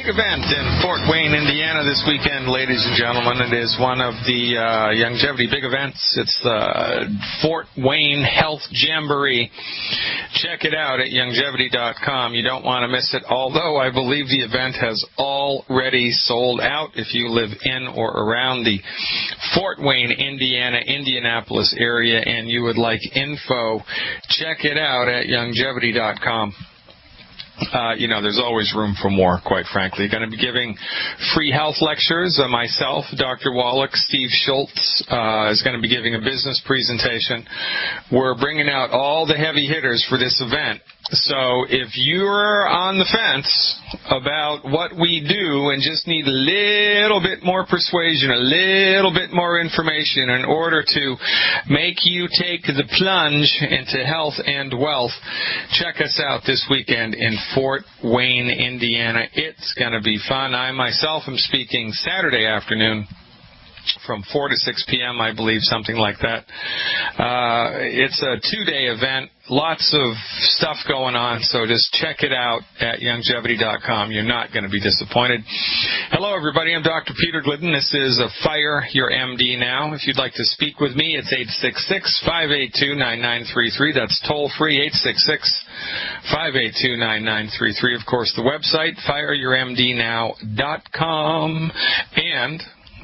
big event in Fort Wayne, Indiana this weekend, ladies and gentlemen. It is one of the longevity big events. It's the Fort Wayne Health Jamboree. Check it out at longevity.com. You don't want to miss it, although I believe the event has already sold out. If you live in or around the Fort Wayne, Indiana, Indianapolis area and you would like info, check it out at longevity.com. There's always room for more, quite frankly. Going to be giving free health lectures. Myself, Dr. Wallach, Steve Schultz is going to be giving a business presentation. We're bringing out all the heavy hitters for this event. So if you're on the fence about what we do and just need a little bit more persuasion, a little bit more information in order to make you take the plunge into health and wealth, check us out this weekend in Fort Wayne, Indiana. It's going to be fun. I myself am speaking Saturday afternoon from 4 to 6 p.m., I believe, something like that. It's a 2-day event. Lots of stuff going on, so just check it out at longevity.com. You're not going to be disappointed. Hello, everybody. I'm Dr. Peter Glidden. This is Fire Your MD Now. If you'd like to speak with me, it's 866-582-9933. That's toll-free, 866-582-9933. Of course, the website, fireyourmdnow.com. And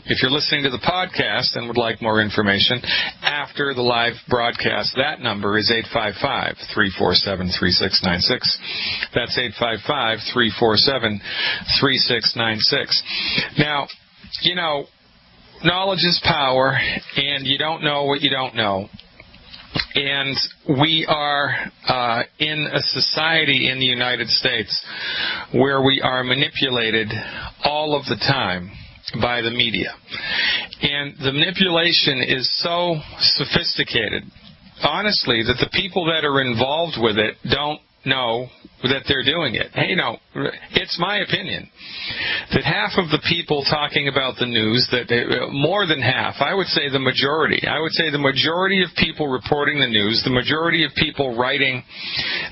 if you're listening to the podcast and would like more information after the live broadcast, that number is 855-347-3696. That's 855-347-3696. Now, knowledge is power, and you don't know what you don't know. And we are in a society in the United States where we are manipulated all of the time by the media. And the manipulation is so sophisticated, honestly, that the people that are involved with it don't know that they're doing it. Hey, it's my opinion that half of the people talking about the news, that more than half, I would say the majority of people reporting the news, the majority of people writing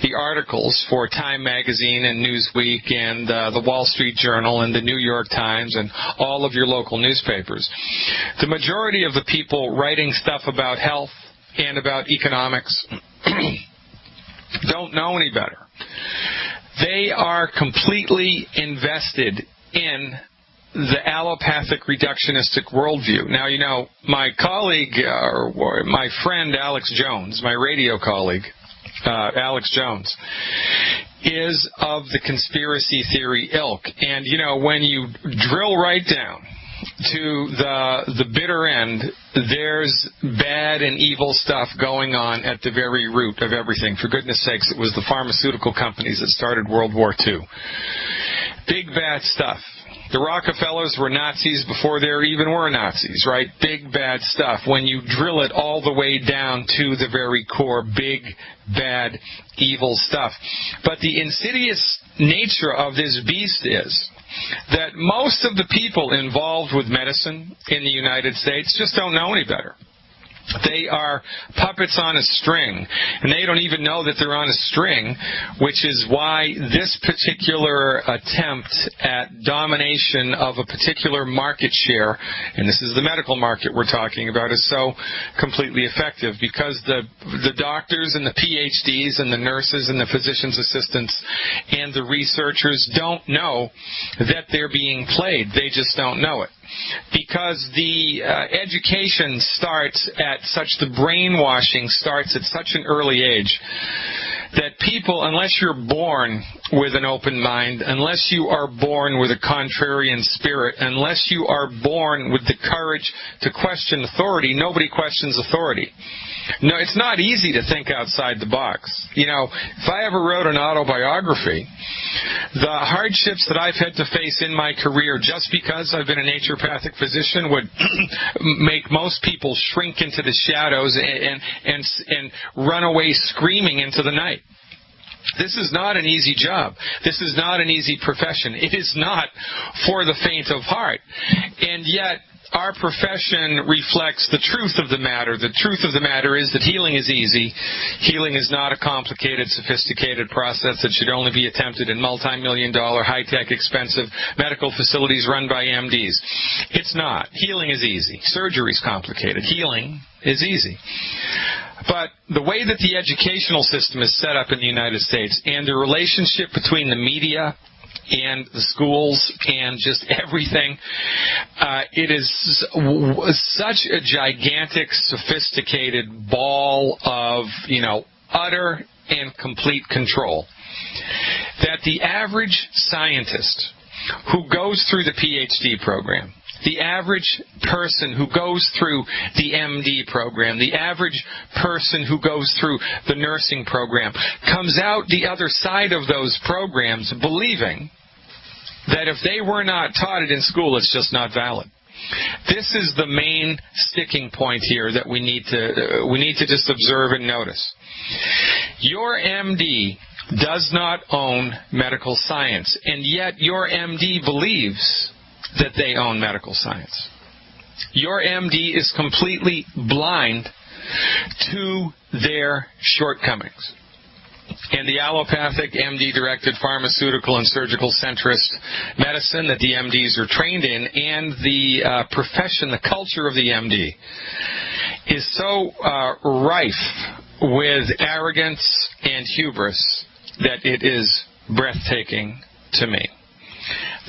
the articles for Time Magazine and Newsweek and the Wall Street Journal and the New York Times and all of your local newspapers, the majority of the people writing stuff about health and about economics don't know any better. They are completely invested in the allopathic reductionistic worldview. Now, my colleague, or my friend Alex Jones, my radio colleague, Alex Jones, is of the conspiracy theory ilk. And, when you drill right down to the bitter end, there's bad and evil stuff going on at the very root of everything. For goodness sakes, it was the pharmaceutical companies that started World War II. Big bad stuff. The Rockefellers were Nazis before there even were Nazis, right? Big bad stuff. When you drill it all the way down to the very core, big, bad, evil stuff. But the insidious nature of this beast is that most of the people involved with medicine in the United States just don't know any better. They are puppets on a string, and they don't even know that they're on a string, which is why this particular attempt at domination of a particular market share, and this is the medical market we're talking about, is so completely effective, because the doctors and the PhDs and the nurses and the physician's assistants and the researchers don't know that they're being played. They just don't know it. Because the education starts at the brainwashing starts at such an early age that people, unless you're born with an open mind, unless you are born with a contrarian spirit, unless you are born with the courage to question authority, nobody questions authority. No, it's not easy to think outside the box. If I ever wrote an autobiography, the hardships that I've had to face in my career just because I've been a naturopathic physician would make most people shrink into the shadows and run away screaming into the night. This is not an easy job. This is not an easy profession. It is not for the faint of heart. And yet, our profession reflects the truth of the matter. The truth of the matter is that healing is easy. Healing is not a complicated, sophisticated process that should only be attempted in multi-million-dollar, high-tech, expensive medical facilities run by MDs. It's not. Healing is easy. Surgery is complicated. Healing is easy. But the way that the educational system is set up in the United States and the relationship between the media and the schools and just everything, it is such a gigantic, sophisticated ball of, utter and complete control that the average scientist who goes through the PhD program, the average person who goes through the MD program, the average person who goes through the nursing program, comes out the other side of those programs believing that if they were not taught it in school, it's just not valid. This is the main sticking point here that we need to just observe and notice. Your MD does not own medical science, and yet your MD believes that they own medical science. Your MD is completely blind to their shortcomings. And the allopathic, MD-directed pharmaceutical and surgical centrist medicine that the MDs are trained in, and the profession, the culture of the MD, is so rife with arrogance and hubris that it is breathtaking to me.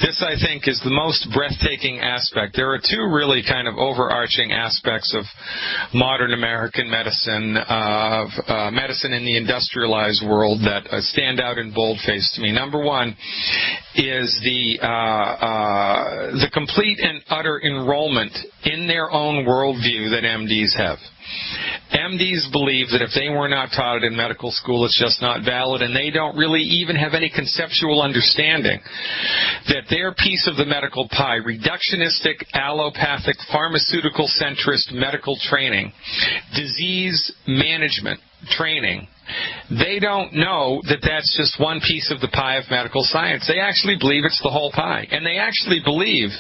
This, I think, is the most breathtaking aspect. There are two really kind of overarching aspects of modern American medicine, medicine in the industrialized world that stand out in boldface to me. Number one is the complete and utter enrollment in their own worldview that MDs have. MDs believe that if they were not taught it in medical school, it's just not valid, and they don't really even have any conceptual understanding that their piece of the medical pie, reductionistic, allopathic, pharmaceutical centrist medical training, disease management training, they don't know that that's just one piece of the pie of medical science. They actually believe it's the whole pie. And they actually believe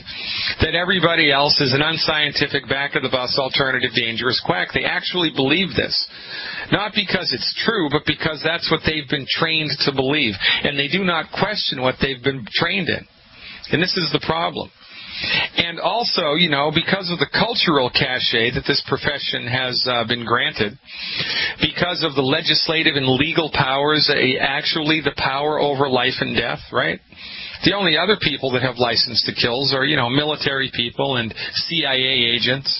that everybody else is an unscientific, back-of-the-bus, alternative, dangerous quack. They actually believe this. Not because it's true, but because that's what they've been trained to believe. And they do not question what they've been trained in. And this is the problem. And also, because of the cultural cachet that this profession has been granted, because of the legislative and legal powers, actually the power over life and death, right? The only other people that have license to kills are, military people and CIA agents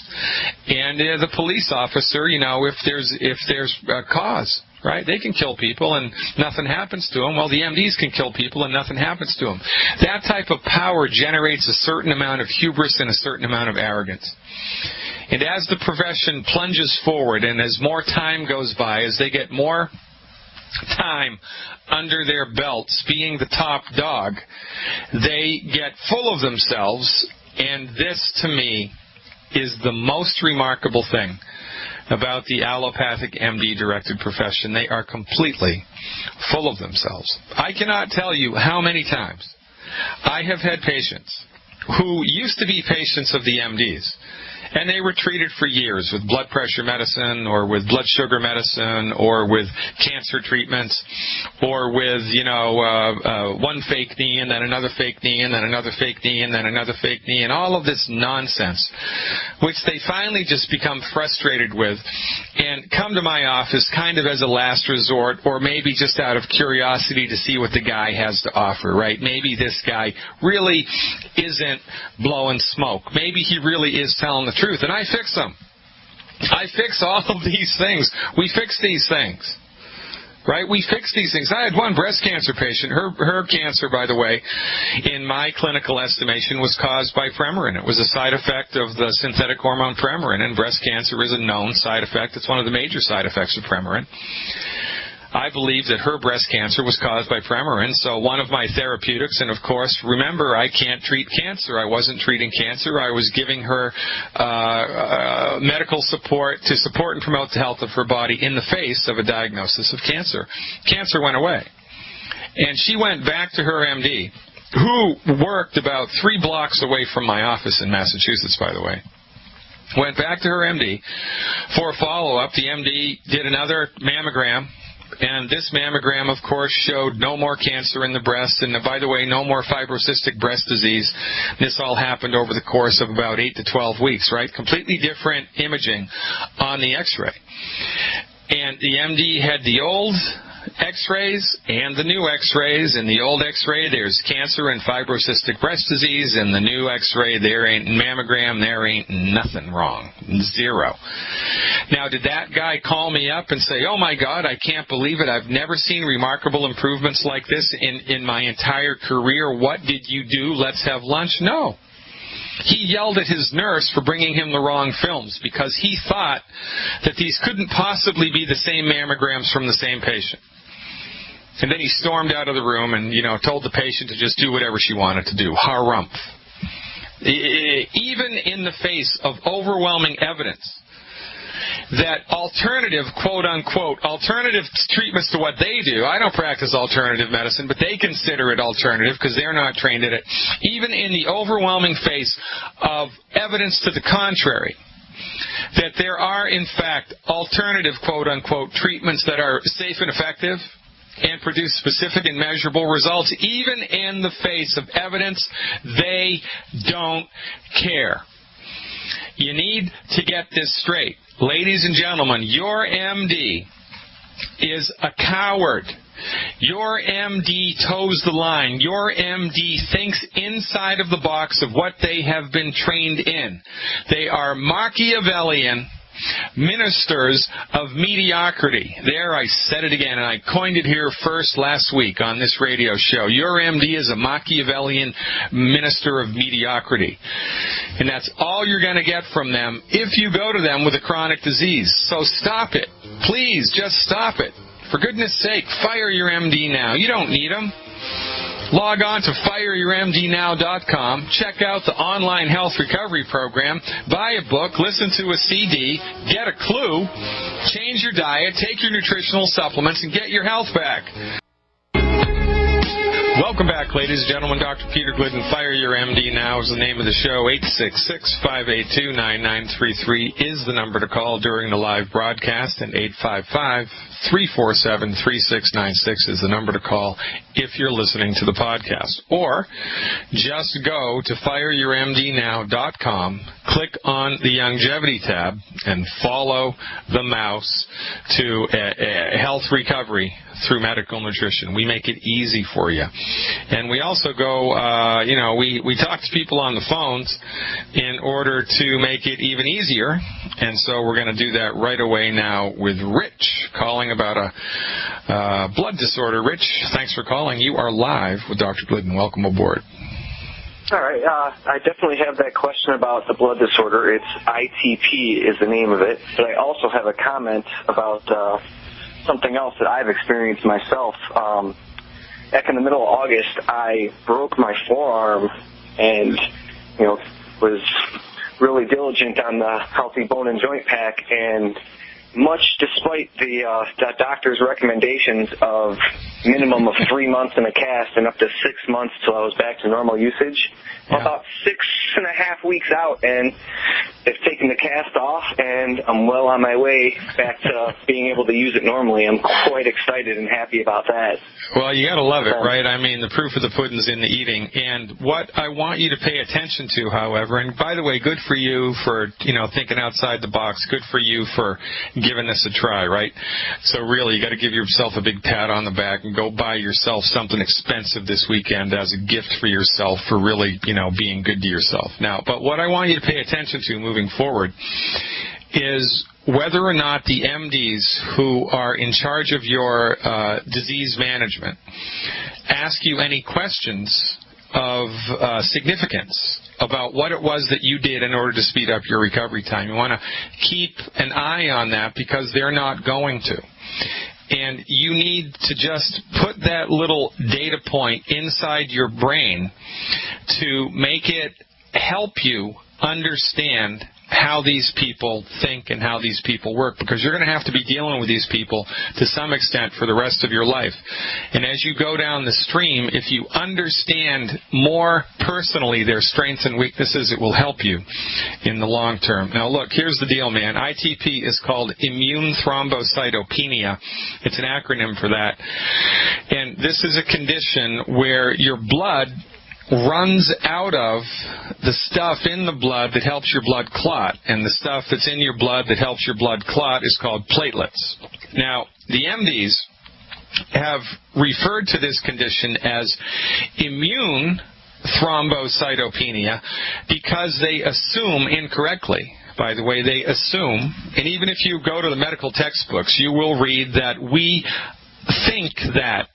and the police officer, if there's a cause. Right? They can kill people and nothing happens to them. Well, the MDs can kill people and nothing happens to them. That type of power generates a certain amount of hubris and a certain amount of arrogance. And as the profession plunges forward and as more time goes by, as they get more time under their belts being the top dog, they get full of themselves, and this, to me, is the most remarkable thing about the allopathic MD-directed profession. They are completely full of themselves. I cannot tell you how many times I have had patients who used to be patients of the MDs, and they were treated for years with blood pressure medicine or with blood sugar medicine or with cancer treatments or with, one fake knee and then another fake knee and then another fake knee and then another fake knee and all of this nonsense, which they finally just become frustrated with and come to my office kind of as a last resort or maybe just out of curiosity to see what the guy has to offer, right? Maybe this guy really isn't blowing smoke. Maybe he really is telling the truth, and I fix them. I fix all of these things. We fix these things. Right? We fix these things. I had one breast cancer patient. Her cancer, by the way, in my clinical estimation, was caused by Premarin. It was a side effect of the synthetic hormone Premarin, and breast cancer is a known side effect. It's one of the major side effects of Premarin. I believe that her breast cancer was caused by Premarin, so one of my therapeutics, and of course, remember, I can't treat cancer. I wasn't treating cancer. I was giving her medical support to support and promote the health of her body in the face of a diagnosis of cancer. Cancer went away. And she went back to her MD who worked about 3 blocks away from my office in Massachusetts, by the way, went back to her MD for a follow-up. The MD did another mammogram, and this mammogram, of course, showed no more cancer in the breast, and by the way, no more fibrocystic breast disease. This all happened over the course of about 8 to 12 weeks, right? Completely different imaging on the X-ray. And the MD had the old X-rays and the new X-rays. In the old X-ray, there's cancer and fibrocystic breast disease. In the new X-ray, there ain't mammogram, there ain't nothing wrong. 0. Now, did that guy call me up and say, oh my God, I can't believe it, I've never seen remarkable improvements like this in my entire career, what did you do, let's have lunch? No. He yelled at his nurse for bringing him the wrong films because he thought that these couldn't possibly be the same mammograms from the same patient. And then he stormed out of the room and, told the patient to just do whatever she wanted to do. Harumph. Even in the face of overwhelming evidence that alternative, quote-unquote, alternative treatments to what they do, I don't practice alternative medicine, but they consider it alternative because they're not trained in it. Even in the overwhelming face of evidence to the contrary, that there are, in fact, alternative, quote-unquote, treatments that are safe and effective and produce specific and measurable results, even in the face of evidence, they don't care. You need to get this straight. Ladies and gentlemen, your MD is a coward. Your MD toes the line. Your MD thinks inside of the box of what they have been trained in. They are Machiavellian ministers of mediocrity. There, I said it again, and I coined it here first last week on this radio show. Your MD is a Machiavellian minister of mediocrity. And that's all you're going to get from them if you go to them with a chronic disease. So stop it. Please, just stop it. For goodness sake, fire your MD now. You don't need them. Log on to fireyourmdnow.com, check out the online health recovery program, buy a book, listen to a CD, get a clue, change your diet, take your nutritional supplements, and get your health back. Welcome back, ladies and gentlemen. Dr. Peter Glidden, Fire Your MD Now is the name of the show. 866-582-9933 is the number to call during the live broadcast, and 855-347-3696 is the number to call if you're listening to the podcast. Or just go to fireyourmdnow.com, click on the longevity tab, and follow the mouse to health recovery through medical nutrition. We make it easy for you. And we also go, we talk to people on the phones in order to make it even easier. And so we're going to do that right away now with Rich calling about a blood disorder. Rich, thanks for calling. You are live with Dr. Glidden. Welcome aboard. All right. I definitely have that question about the blood disorder. It's ITP is the name of it. But I also have a comment about something else that I've experienced myself. Back in the middle of August, I broke my forearm and, was really diligent on the Healthy Bone and Joint Pack, and much despite the doctor's recommendations of minimum of 3 months in a cast and up to 6 months till I was back to normal usage, about 6.5 weeks out, and they've taken the cast off, and I'm well on my way back to being able to use it normally. I'm quite excited and happy about that. Well, you got to love it, right? I mean, the proof of the pudding's in the eating. And what I want you to pay attention to, however, and by the way, good for you for, thinking outside the box. Good for you for giving this a try, right? So really, you got to give yourself a big pat on the back and go buy yourself something expensive this weekend as a gift for yourself for really, being good to yourself. Now, but what I want you to pay attention to moving forward is whether or not the MDs who are in charge of your disease management ask you any questions of significance about what it was that you did in order to speed up your recovery time. You want to keep an eye on that because they're not going to. And you need to just put that little data point inside your brain to make it help you understand how these people think and how these people work, because you're going to have to be dealing with these people to some extent for the rest of your life. And as you go down the stream, if you understand more personally their strengths and weaknesses, it will help you in the long term. Now look, here's the deal, man. ITP is called immune thrombocytopenia. It's an acronym for that. And this is a condition where your blood runs out of the stuff in the blood that helps your blood clot. And the stuff that's in your blood that helps your blood clot is called platelets. Now, the MDs have referred to this condition as immune thrombocytopenia because they assume incorrectly. By the way, they assume, and even if you go to the medical textbooks, you will read that we think that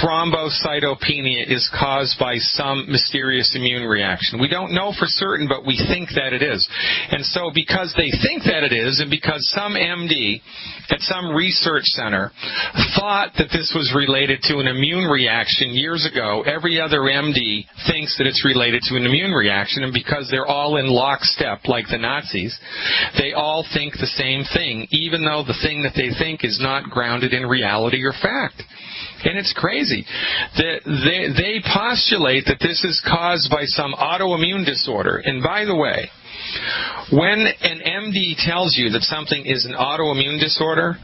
thrombocytopenia is caused by some mysterious immune reaction. We don't know for certain, but we think that it is. And so because they think that it is, and because some MD at some research center thought that this was related to an immune reaction years ago, every other MD thinks that it's related to an immune reaction, and because they're all in lockstep like the Nazis, they all think the same thing, even though the thing that they think is not grounded in reality or fact. And it's crazy. They postulate that this is caused by some autoimmune disorder. And by the way, when an MD tells you that something is an autoimmune disorder,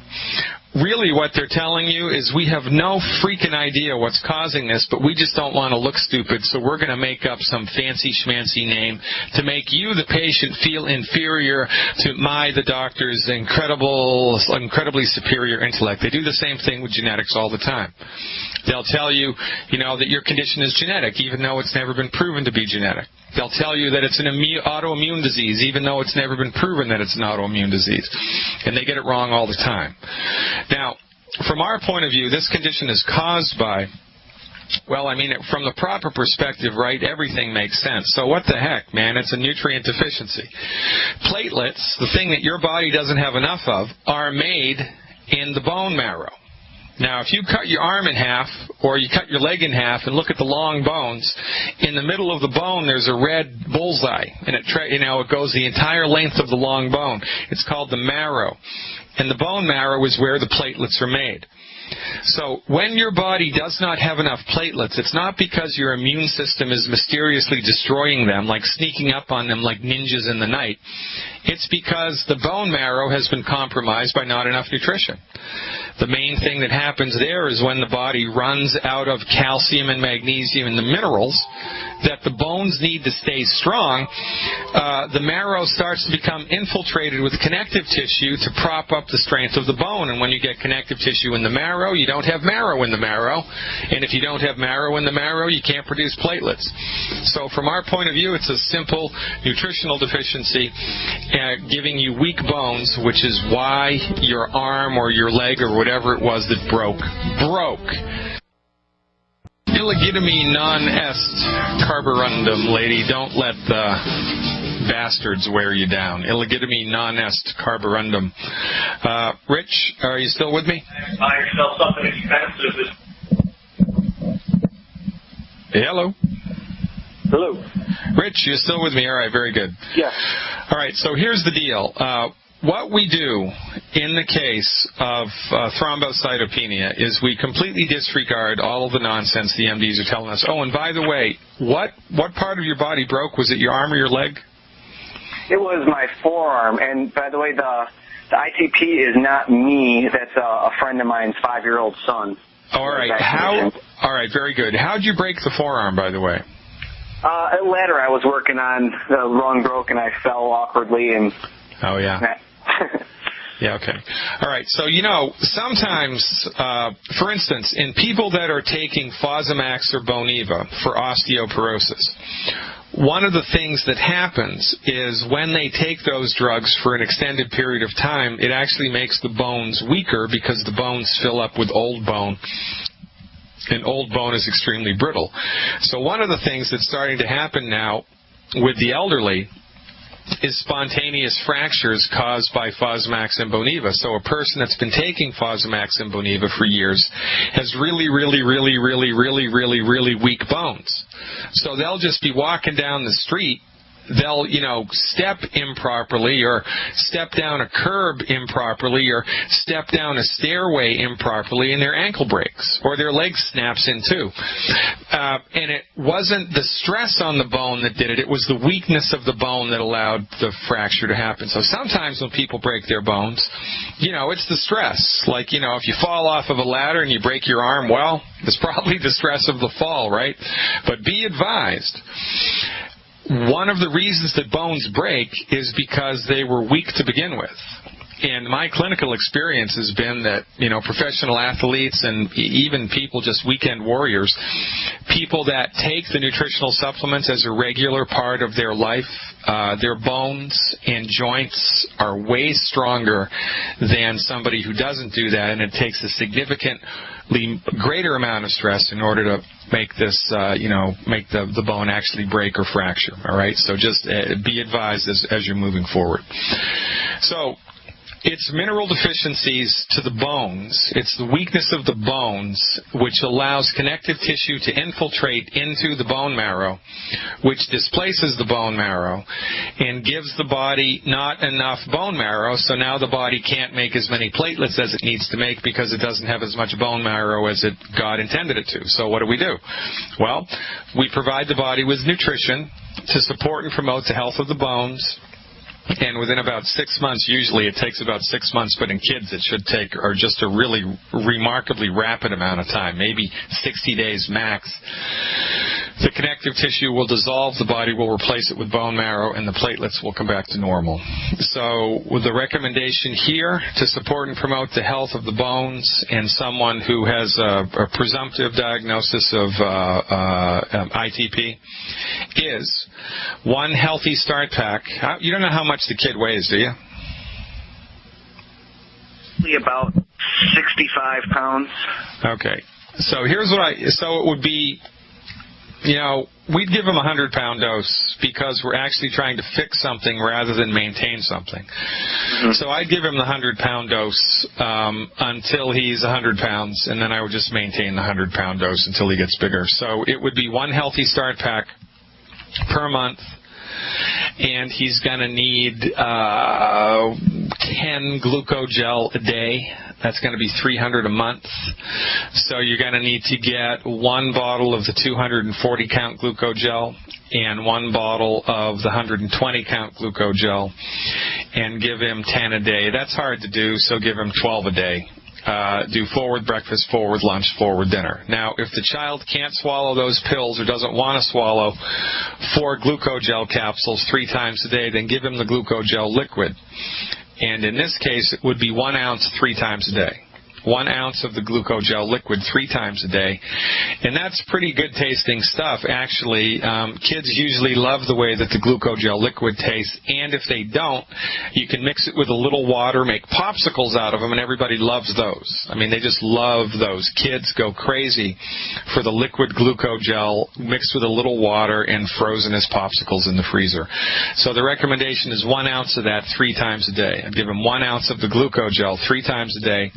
really what they're telling you is we have no freaking idea what's causing this, but we just don't want to look stupid, so we're going to make up some fancy schmancy name to make you, the patient, feel inferior to the doctor's incredibly superior intellect. They do the same thing with genetics all the time. They'll tell you, that your condition is genetic, even though it's never been proven to be genetic. They'll tell you that it's an autoimmune disease, even though it's never been proven that it's an autoimmune disease. And they get it wrong all the time. Now, from our point of view, this condition is caused by, from the proper perspective, right, everything makes sense. So what the heck, man? It's a nutrient deficiency. Platelets, the thing that your body doesn't have enough of, are made in the bone marrow. Now, if you cut your arm in half or you cut your leg in half and look at the long bones, in the middle of the bone there's a red bullseye, and it goes the entire length of the long bone. It's called the marrow. And the bone marrow is where the platelets are made. So when your body does not have enough platelets, it's not because your immune system is mysteriously destroying them, like sneaking up on them like ninjas in the night. It's because the bone marrow has been compromised by not enough nutrition. The main thing that happens there is when the body runs out of calcium and magnesium and the minerals that the bones need to stay strong, the marrow starts to become infiltrated with connective tissue to prop up the strength of the bone. And when you get connective tissue in the marrow, you don't have marrow in the marrow. And if you don't have marrow in the marrow, you can't produce platelets. So from our point of view, it's a simple nutritional deficiency giving you weak bones, which is why your arm or your leg or whatever it was that broke. Illegitimi non est carborundum, lady. Don't let the bastards wear you down. Illegitimi non est carborundum. Rich, are you still with me? Buy yourself something expensive. Hello. Hello. Rich, you're still with me? All right, very good. Yeah. All right, so here's the deal. What we do in the case of thrombocytopenia is we completely disregard all of the nonsense the MDs are telling us. Oh, and by the way, what part of your body broke? Was it your arm or your leg? It was my forearm. And by the way, the ITP is not me. That's a friend of mine's 5-year-old son. All right. All right, very good. How did you break the forearm, by the way? A ladder I was working on, the rung broke, and I fell awkwardly. And oh, yeah. Yeah, okay. All right, so, sometimes, for instance, in people that are taking Fosamax or Boniva for osteoporosis, one of the things that happens is when they take those drugs for an extended period of time, it actually makes the bones weaker because the bones fill up with old bone. And old bone is extremely brittle. So one of the things that's starting to happen now with the elderly is spontaneous fractures caused by Fosamax and Boniva. So a person that's been taking Fosamax and Boniva for years has really weak bones. So they'll just be walking down the street they'll, step improperly or step down a curb improperly or step down a stairway improperly and their ankle breaks or their leg snaps in two. And it wasn't the stress on the bone that did it. It was the weakness of the bone that allowed the fracture to happen. So sometimes when people break their bones, it's the stress. Like, if you fall off of a ladder and you break your arm, well, it's probably the stress of the fall, right? But be advised, one of the reasons that bones break is because they were weak to begin with. And my clinical experience has been that, professional athletes and even people just weekend warriors, people that take the nutritional supplements as a regular part of their life, their bones and joints are way stronger than somebody who doesn't do that, and it takes a significantly greater amount of stress in order to make this, make the bone actually break or fracture. All right, so just be advised as you're moving forward. So it's mineral deficiencies to the bones. It's the weakness of the bones which allows connective tissue to infiltrate into the bone marrow, which displaces the bone marrow and gives the body not enough bone marrow, so now the body can't make as many platelets as it needs to make because it doesn't have as much bone marrow as God intended it to. So what do? Well, we provide the body with nutrition to support and promote the health of the bones. And within about 6 months, usually it takes about 6 months, but in kids it should take just a really remarkably rapid amount of time, maybe 60 days max. The connective tissue will dissolve, the body will replace it with bone marrow, and the platelets will come back to normal. So with the recommendation here to support and promote the health of the bones in someone who has a presumptive diagnosis of ITP is one healthy start pack. You don't know how much the kid weighs, do you? About 65 pounds. Okay. So here's so it would be, we'd give him a 100-pound dose because we're actually trying to fix something rather than maintain something. Mm-hmm. So I'd give him the 100-pound dose until he's 100 pounds, and then I would just maintain the 100-pound dose until he gets bigger. So it would be one healthy start pack per month, and he's going to need 10 glucogel a day. That's going to be 300 a month. So you're going to need to get one bottle of the 240-count glucogel and one bottle of the 120-count glucogel and give him 10 a day. That's hard to do, so give him 12 a day. Do forward breakfast, forward lunch, forward dinner. Now, if the child can't swallow those pills or doesn't want to swallow 4 glucogel capsules 3 times a day, then give him the glucogel liquid. And in this case, it would be 1 ounce 3 times a day. 1 ounce of the glucogel liquid 3 times a day. And that's pretty good tasting stuff, actually. Kids usually love the way that the glucogel liquid tastes, and if they don't, you can mix it with a little water, make popsicles out of them, and everybody loves those. I mean, they just love those. Kids go crazy for the liquid glucogel mixed with a little water and frozen as popsicles in the freezer. So the recommendation is 1 ounce of that 3 times a day. I'd give them 1 ounce of the glucogel 3 times a day,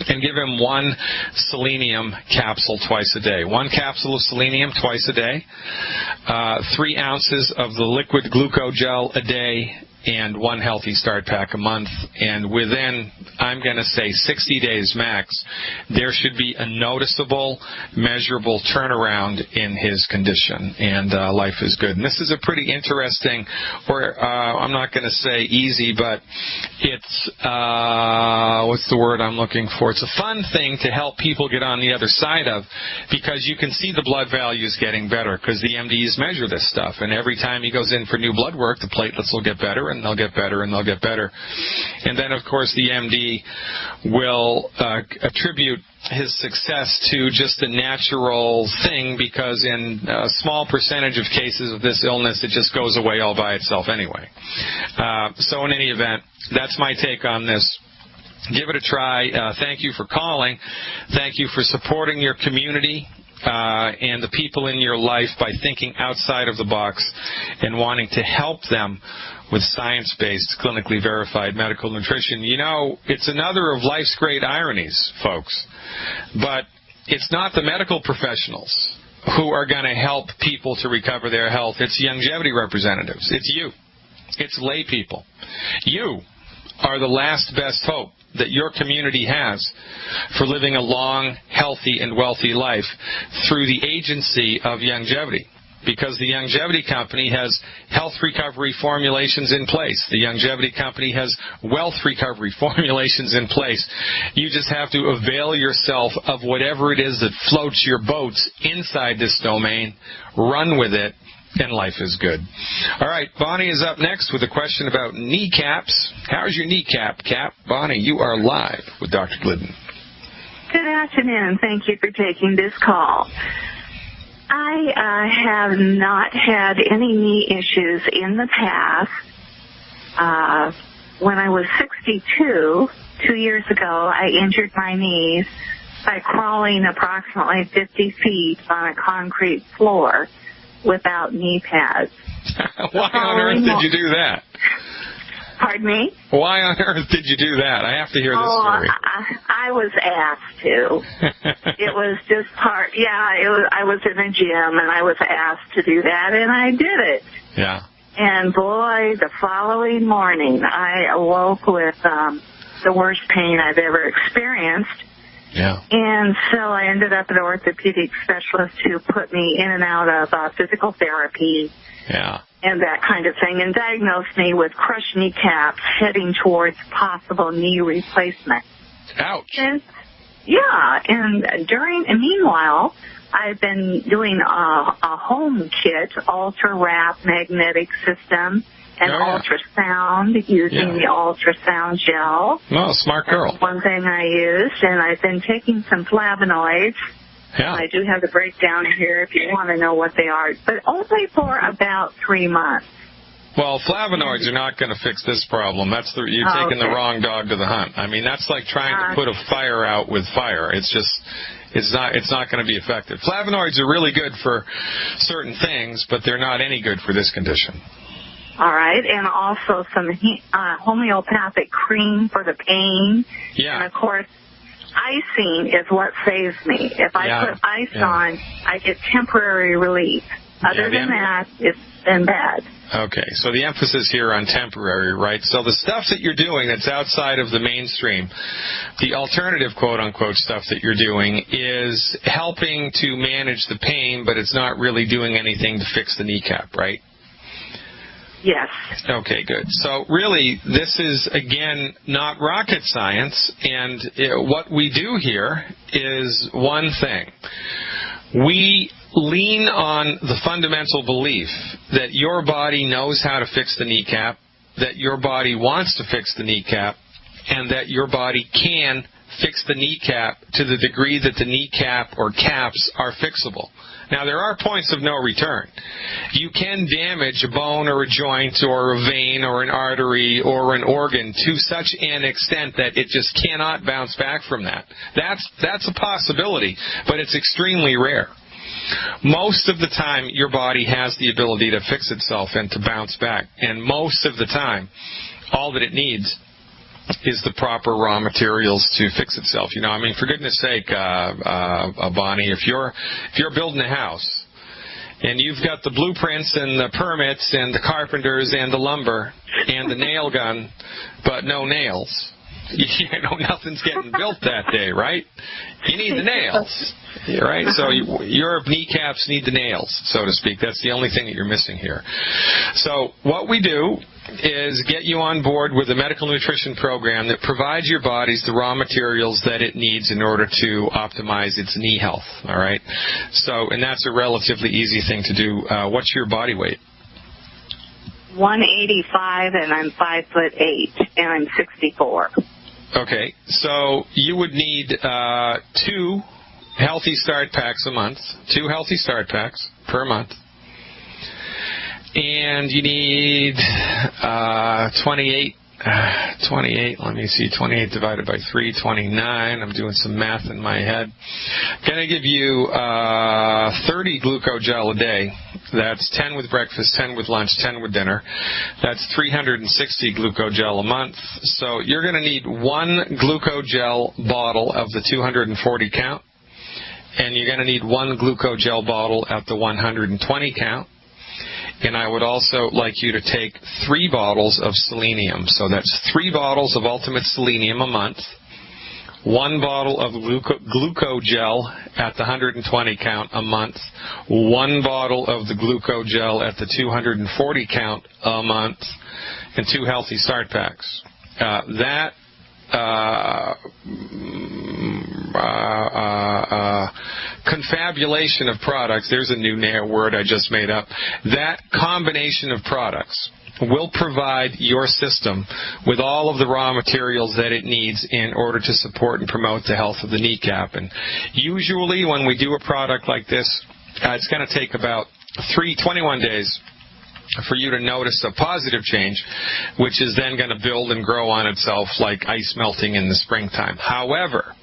and give him 1 selenium capsule twice a day. 1 capsule of selenium twice a day, 3 ounces of the liquid glucogel a day, and 1 healthy start pack a month. And within, I'm going to say 60 days max, there should be a noticeable, measurable turnaround in his condition, and life is good. And this is a pretty interesting, or I'm not going to say easy, but it's, what's the word I'm looking for? It's a fun thing to help people get on the other side of, because you can see the blood values getting better, because the MDs measure this stuff, and every time he goes in for new blood work, the platelets will get better, and they'll get better, and they'll get better. And then, of course, the MD will attribute his success to just a natural thing, because in a small percentage of cases of this illness, it just goes away all by itself anyway. So in any event, that's my take on this. Give it a try. Thank you for calling. Thank you for supporting your community and the people in your life by thinking outside of the box and wanting to help them with science-based, clinically verified medical nutrition. It's another of life's great ironies, folks. But it's not the medical professionals who are going to help people to recover their health. It's longevity representatives. It's you. It's lay people. You are the last best hope that your community has for living a long, healthy, and wealthy life through the agency of longevity. Because the longevity company has health recovery formulations in place. The longevity company has wealth recovery formulations in place. You just have to avail yourself of whatever it is that floats your boats inside this domain, run with it, and life is good. All right, Bonnie is up next with a question about kneecaps. How's your kneecap, Cap? Bonnie, you are live with Dr. Glidden. Good afternoon. Thank you for taking this call. I have not had any knee issues in the past. When I was 62, 2 years ago, I injured my knees by crawling approximately 50 feet on a concrete floor without knee pads. Why on earth did you do that? Pardon me? Why on earth did you do that? I have to hear this story. I was asked to. It was just part. Yeah, I was in a gym and I was asked to do that, and I did it. Yeah. And boy, the following morning, I awoke with the worst pain I've ever experienced. Yeah. And so I ended up at an orthopedic specialist who put me in and out of physical therapy. Yeah. And that kind of thing, and diagnosed me with crushed kneecaps heading towards possible knee replacement. Ouch. And, yeah, and meanwhile, I've been doing a home kit, ultra-wrap magnetic system, and ultrasound, using the ultrasound gel. Oh, smart girl. That's one thing I used, and I've been taking some flavonoids. Yeah. I do have the breakdown here if you want to know what they are, but only for about 3 months. Well, flavonoids are not going to fix this problem. You're taking the wrong dog to the hunt. I mean, that's like trying to put a fire out with fire. It's not going to be effective. Flavonoids are really good for certain things, but they're not any good for this condition. All right, and also some homeopathic cream for the pain. Yeah. And, of course, icing is what saves me. If I put ice on, I get temporary relief. Other than that, it's been bad. Okay, so the emphasis here on temporary, right? So the stuff that you're doing that's outside of the mainstream, the alternative quote-unquote stuff that you're doing is helping to manage the pain, but it's not really doing anything to fix the kneecap, right? Yes. Okay, good. So really, this is, again, not rocket science, and what we do here is one thing. We lean on the fundamental belief that your body knows how to fix the kneecap, that your body wants to fix the kneecap, and that your body can fix the kneecap to the degree that the kneecap or caps are fixable. Now, there are points of no return. You can damage a bone or a joint or a vein or an artery or an organ to such an extent that it just cannot bounce back from that. That's a possibility, but it's extremely rare. Most of the time, your body has the ability to fix itself and to bounce back. And most of the time, all that it needs is the proper raw materials to fix itself. You know, I mean, for goodness sake, Bonnie, if you're building a house and you've got the blueprints and the permits and the carpenters and the lumber and the nail gun, but no nails, you know, nothing's getting built that day, right? You need the nails, right? So your kneecaps need the nails, so to speak. That's the only thing that you're missing here. So what we do is get you on board with a medical nutrition program that provides your bodies the raw materials that it needs in order to optimize its knee health, all right? So, and that's a relatively easy thing to do. What's your body weight? 185, and I'm 5'8", and I'm 64. Okay, so you would need 2 healthy start packs a month, 2 healthy start packs per month. And you need 28, let me see, 28 divided by 3, 29. I'm doing some math in my head. Going to give you 30 glucogel a day. That's 10 with breakfast, 10 with lunch, 10 with dinner. That's 360 glucogel a month. So you're going to need 1 glucogel bottle of the 240 count. and you're going to need 1 glucogel bottle at the 120 count. And I would also like you to take 3 bottles of selenium. So that's 3 bottles of Ultimate Selenium a month, 1 bottle of glucogel at the 120 count a month, 1 bottle of the glucogel at the 240 count a month, and 2 Healthy Start Packs. Confabulation of products, there's a new word I just made up, that combination of products will provide your system with all of the raw materials that it needs in order to support and promote the health of the kneecap. And usually when we do a product like this, it's going to take about 21 days for you to notice a positive change, which is then going to build and grow on itself like ice melting in the springtime. However,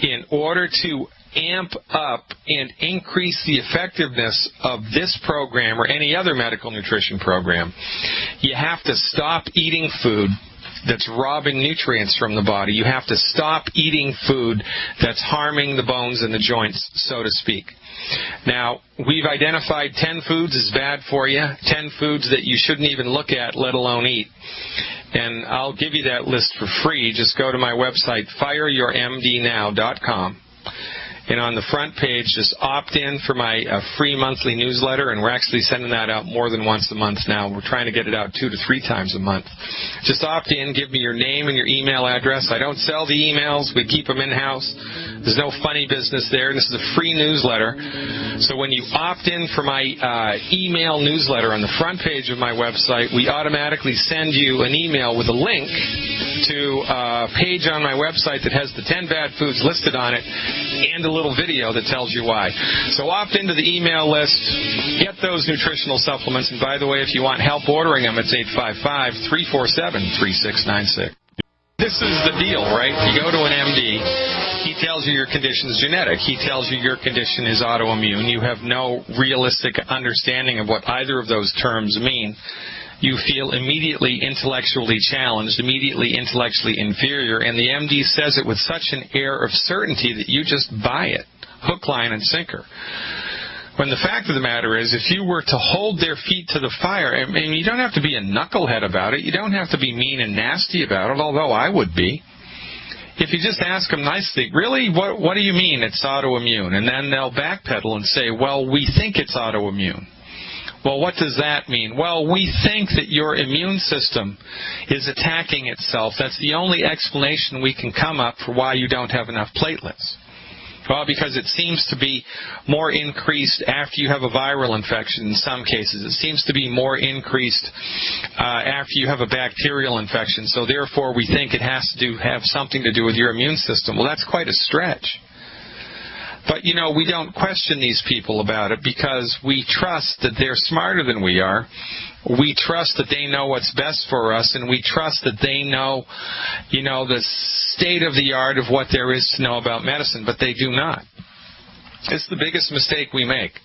in order to amp up and increase the effectiveness of this program or any other medical nutrition program, you have to stop eating food that's robbing nutrients from the body. You have to stop eating food that's harming the bones and the joints, so to speak. Now, we've identified 10 foods as bad for you, 10 foods that you shouldn't even look at, let alone eat. And I'll give you that list for free. Just go to my website, fireyourmdnow.com. And on the front page, just opt in for my free monthly newsletter, and we're actually sending that out more than once a month now. We're trying to get it out 2 to 3 times a month. Just opt in, give me your name and your email address. I don't sell the emails. We keep them in-house. There's no funny business there. This is a free newsletter. So when you opt in for my email newsletter on the front page of my website, we automatically send you an email with a link to a page on my website that has the 10 bad foods listed on it and a little video that tells you why. So opt into the email list, get those nutritional supplements, and by the way, if you want help ordering them, it's 855-347-3696. This is the deal, right? You go to an MD, he tells you your condition is genetic. He tells you your condition is autoimmune. You have no realistic understanding of what either of those terms mean. You feel immediately intellectually challenged, immediately intellectually inferior, and the MD says it with such an air of certainty that you just buy it, hook, line, and sinker. When the fact of the matter is, if you were to hold their feet to the fire, I mean, you don't have to be a knucklehead about it. You don't have to be mean and nasty about it, although I would be. If you just ask them nicely, really, what do you mean it's autoimmune? And then they'll backpedal and say, well, we think it's autoimmune. Well, what does that mean? Well, we think that your immune system is attacking itself. That's the only explanation we can come up for why you don't have enough platelets. Well, because it seems to be more increased after you have a viral infection in some cases. It seems to be more increased after you have a bacterial infection. So therefore, we think it has to have something to do with your immune system. Well, that's quite a stretch. But, you know, we don't question these people about it because we trust that they're smarter than we are. We trust that they know what's best for us, and we trust that they know, you know, the state of the art of what there is to know about medicine, but they do not. It's the biggest mistake we make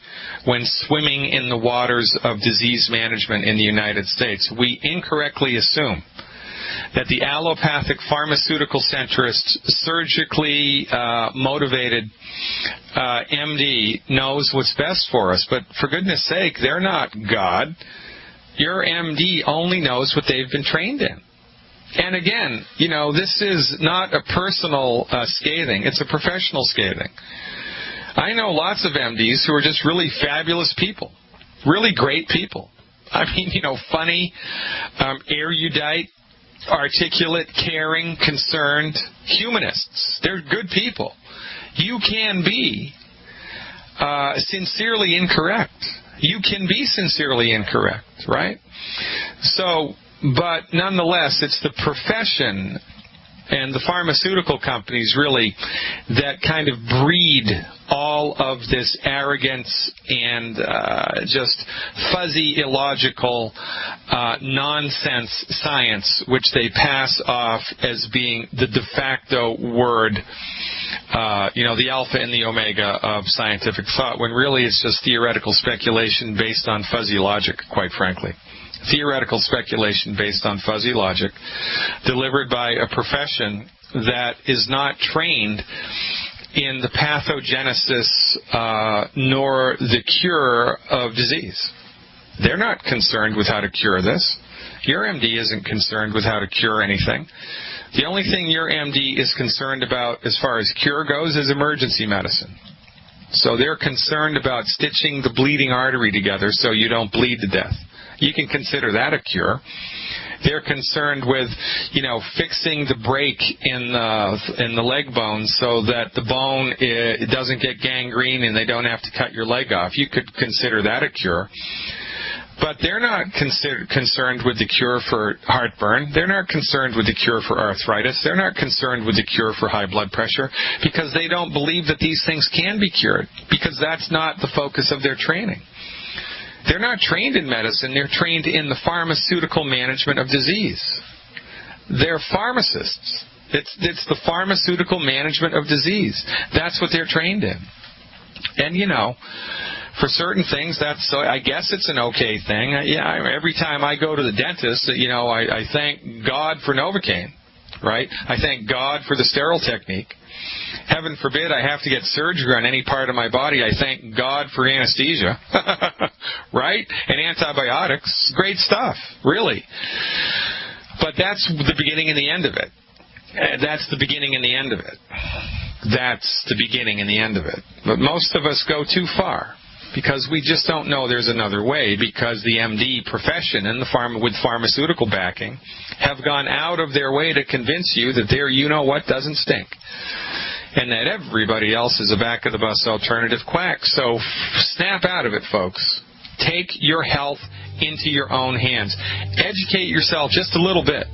when swimming in the waters of disease management in the United States. We incorrectly assume that the allopathic pharmaceutical centrist, surgically motivated MD knows what's best for us. But for goodness sake, they're not God. Your MD only knows what they've been trained in. And again, you know, this is not a personal scathing. It's a professional scathing. I know lots of MDs who are just really fabulous people, really great people. I mean, you know, funny, erudite, articulate, caring, concerned, humanists. They're good people. You can be sincerely incorrect. You can be sincerely incorrect, right? So, but nonetheless, it's the profession and the pharmaceutical companies really that kind of breed all of this arrogance and just fuzzy, illogical, nonsense science, which they pass off as being the de facto word, you know, the alpha and the omega of scientific thought, when really it's just theoretical speculation based on fuzzy logic, quite frankly. Theoretical speculation based on fuzzy logic, delivered by a profession that is not trained in the pathogenesis nor the cure of disease. They're not concerned with how to cure this. Your MD isn't concerned with how to cure anything. The only thing your MD is concerned about as far as cure goes is emergency medicine. So they're concerned about stitching the bleeding artery together so you don't bleed to death. You can consider that a cure. They're concerned with, fixing the break in the leg bone so that the bone it doesn't get gangrene and they don't have to cut your leg off. You could consider that a cure. But they're not concerned with the cure for heartburn. They're not concerned with the cure for arthritis. They're not concerned with the cure for high blood pressure because they don't believe that these things can be cured, because that's not the focus of their training. They're not trained in medicine. They're trained in the pharmaceutical management of disease. They're pharmacists. It's the pharmaceutical management of disease. That's what they're trained in. And, for certain things, I guess it's an okay thing. Every time I go to the dentist, I thank God for Novocaine, right? I thank God for the sterile technique. Heaven forbid I have to get surgery on any part of my body. I thank God for anesthesia, right? And antibiotics. Great stuff, really. But that's the beginning and the end of it. That's the beginning and the end of it. That's the beginning and the end of it. But most of us go too far, because we just don't know there's another way, because the MD profession and with pharmaceutical backing have gone out of their way to convince you that their you-know-what doesn't stink, and that everybody else is a back-of-the-bus alternative quack. So snap out of it, folks. Take your health into your own hands. Educate yourself just a little bit.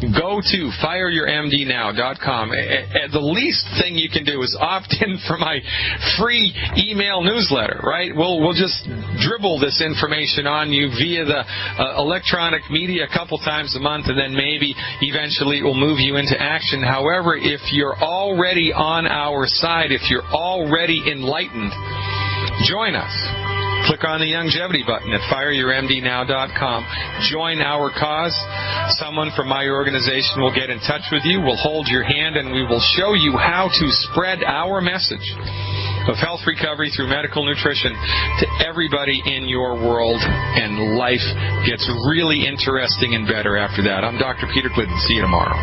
Go to fireyourmdnow.com. The least thing you can do is opt in for my free email newsletter, right? We'll just dribble this information on you via the electronic media a couple times a month, and then maybe eventually it will move you into action. However, if you're already on our side, if you're already enlightened, join us. Click on the longevity button at fireyourmdnow.com. Join our cause. Someone from my organization will get in touch with you. We'll hold your hand, and we will show you how to spread our message of health recovery through medical nutrition to everybody in your world, and life gets really interesting and better after that. I'm Dr. Peter Glidden. See you tomorrow.